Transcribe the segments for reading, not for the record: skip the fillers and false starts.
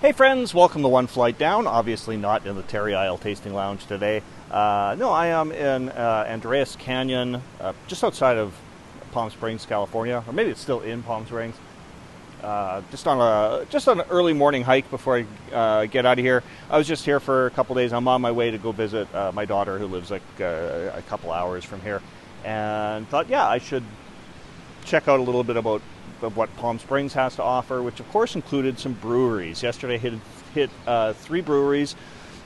Hey friends, welcome to One Flight Down. Obviously not in the Terry Isle Tasting Lounge today. No, I am in Andreas Canyon, just outside of Palm Springs, California, or maybe it's still in Palm Springs. Just on an early morning hike before I get out of here. I was just here for a couple days. I'm on my way to go visit my daughter, who lives like a couple hours from here, and thought, yeah, I should check out a little bit about what Palm Springs has to offer, which of course included some breweries. Yesterday hit 3 breweries.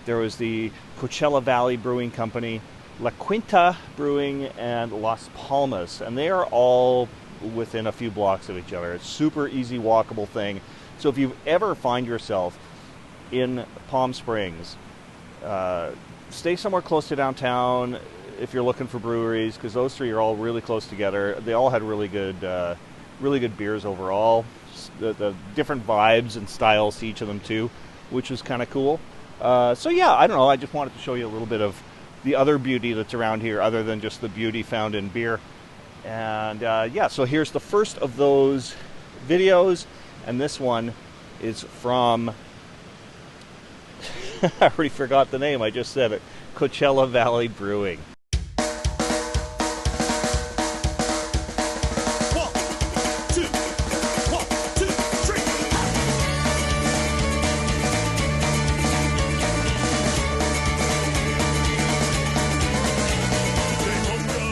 There was the Coachella Valley Brewing Company, La Quinta Brewing, and Las Palmas, and they are all within a few blocks of each other. It's super easy walkable thing. So if you ever find yourself in Palm Springs, stay somewhere close to downtown if you're looking for breweries, because those 3 are all really close together. They all had really good beers overall. The different vibes and styles to each of them too, which was kind of cool. So yeah, I don't know, I just wanted to show you a little bit of the other beauty that's around here other than just the beauty found in beer. And yeah, so here's the first of those videos, and this one is from I already forgot the name, I just said it, Coachella Valley Brewing.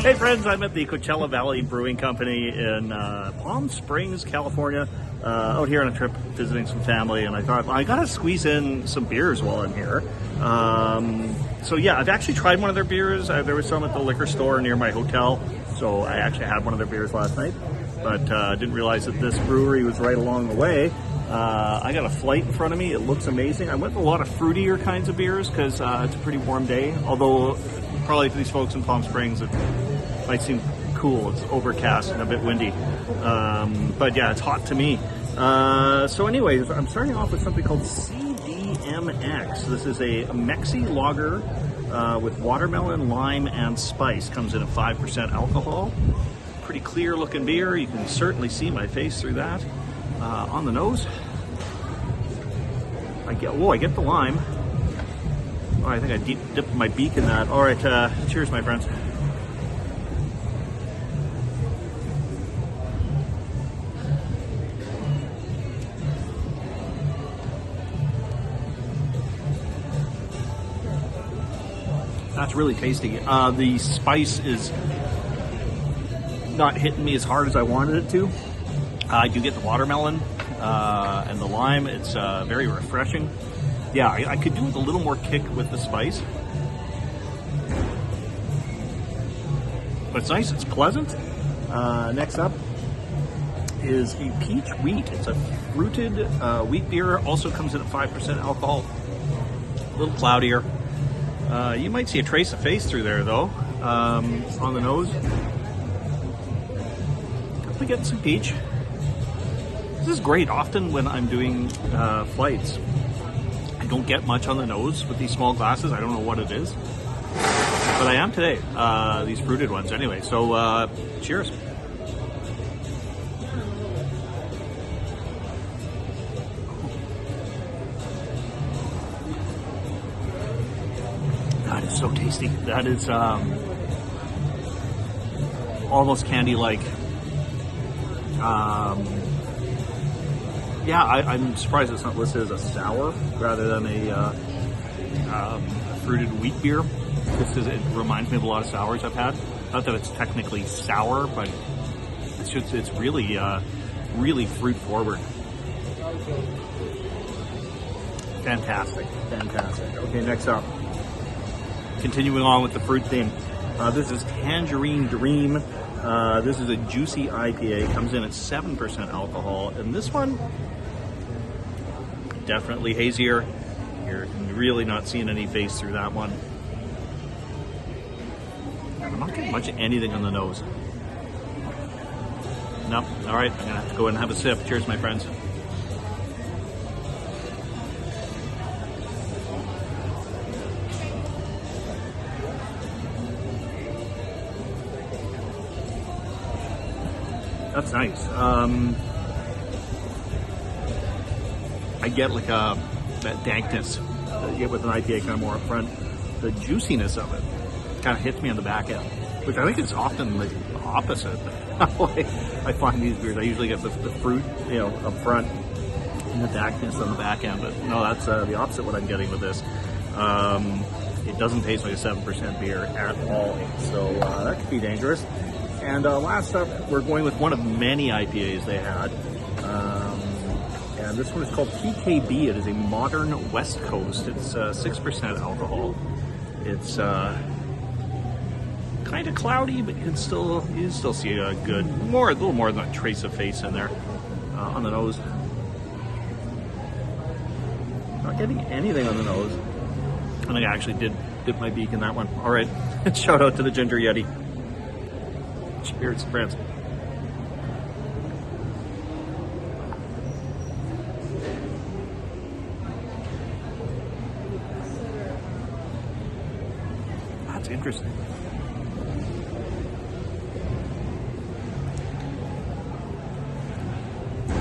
Hey friends, I'm at the Coachella Valley Brewing Company in Palm Springs, California, out here on a trip visiting some family, and I thought, well, I gotta squeeze in some beers while I'm here. So yeah, I've actually tried one of their beers. There was some at the liquor store near my hotel, so I actually had one of their beers last night, but didn't realize that this brewery was right along the way. I got a flight in front of me. It looks amazing. I went with a lot of fruitier kinds of beers because it's a pretty warm day, although probably for these folks in Palm Springs it might seem cool. It's overcast and a bit windy, but yeah, it's hot to me. So anyways, I'm starting off with something called CDMX. This is a Mexi lager with watermelon, lime, and spice. Comes in at 5% alcohol. Pretty clear looking beer. You can certainly see my face through that. On the nose, I get the lime. Oh, I think I dipped my beak in that. All right, cheers, my friends. That's really tasty. The spice is not hitting me as hard as I wanted it to. I do get the watermelon and the lime. It's very refreshing. Yeah, I could do with a little more kick with the spice. But it's nice, it's pleasant. Next up is a peach wheat. It's a fruited wheat beer. Also comes in at 5% alcohol. A little cloudier. You might see a trace of face through there though, on the nose. Definitely getting some peach. This is great. Often when I'm doing flights, I don't get much on the nose with these small glasses. I don't know what it is, but I am today. These fruited ones anyway. So cheers. That is so tasty. That is almost candy-like. Yeah, I'm surprised it's not listed as a sour rather than a fruited wheat beer. It reminds me of a lot of sours I've had. Not that it's technically sour, but it's really really fruit forward. Fantastic. Okay, next up, continuing on with the fruit theme. This is Tangerine Dream. This is a juicy IPA. Comes in at 7% alcohol, and this one definitely hazier. You're really not seeing any face through that one. I'm not getting much of anything on the nose. No. All right, I'm gonna have to go and have a sip. Cheers, my friends. That's nice. I get like a that dankness that you get with an IPA kind of more up front. The juiciness of it kind of hits me on the back end, which I think is often the opposite. I find these beers, I usually get the fruit, up front, and the dankness on the back end. But no, that's the opposite what I'm getting with this. It doesn't taste like a 7% beer at all, so that could be dangerous. And last up, we're going with one of many IPAs they had. And this one is called TKB. It is a modern West Coast. It's 6% alcohol. It's kind of cloudy, but you can still see a little more than a trace of face in there on the nose. Not getting anything on the nose. I think I actually did dip my beak in that one. All right, shout out to the Ginger Yeti. Cheers, friends. That's interesting.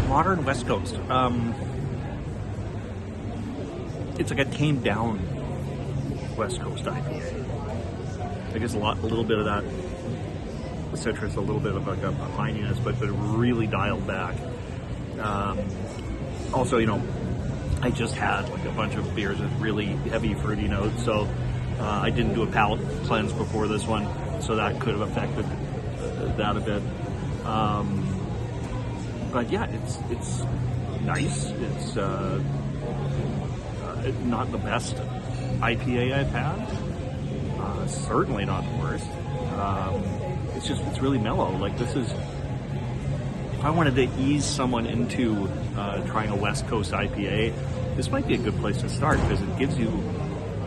Modern West Coast. It's like a tamed down West Coast IPA. I guess a little bit of that citrus, a little bit of like a pininess, but really dialed back. Also, I just had like a bunch of beers with really heavy fruity notes, so I didn't do a palate cleanse before this one, so that could have affected that a bit. But yeah, it's nice. It's not the best IPA I've had. Certainly not the worst. It's really mellow. Like, this is, if I wanted to ease someone into trying a West Coast IPA, this might be a good place to start because it gives you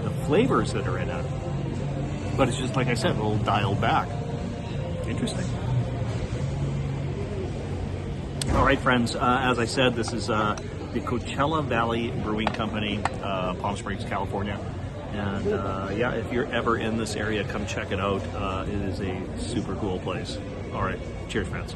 the flavors that are in it. But it's just, like I said, a little dialed back. Interesting. All right, friends, as I said, this is the Coachella Valley Brewing Company, Palm Springs, California. And yeah, if you're ever in this area, come check it out. It is a super cool place. All right, cheers, friends.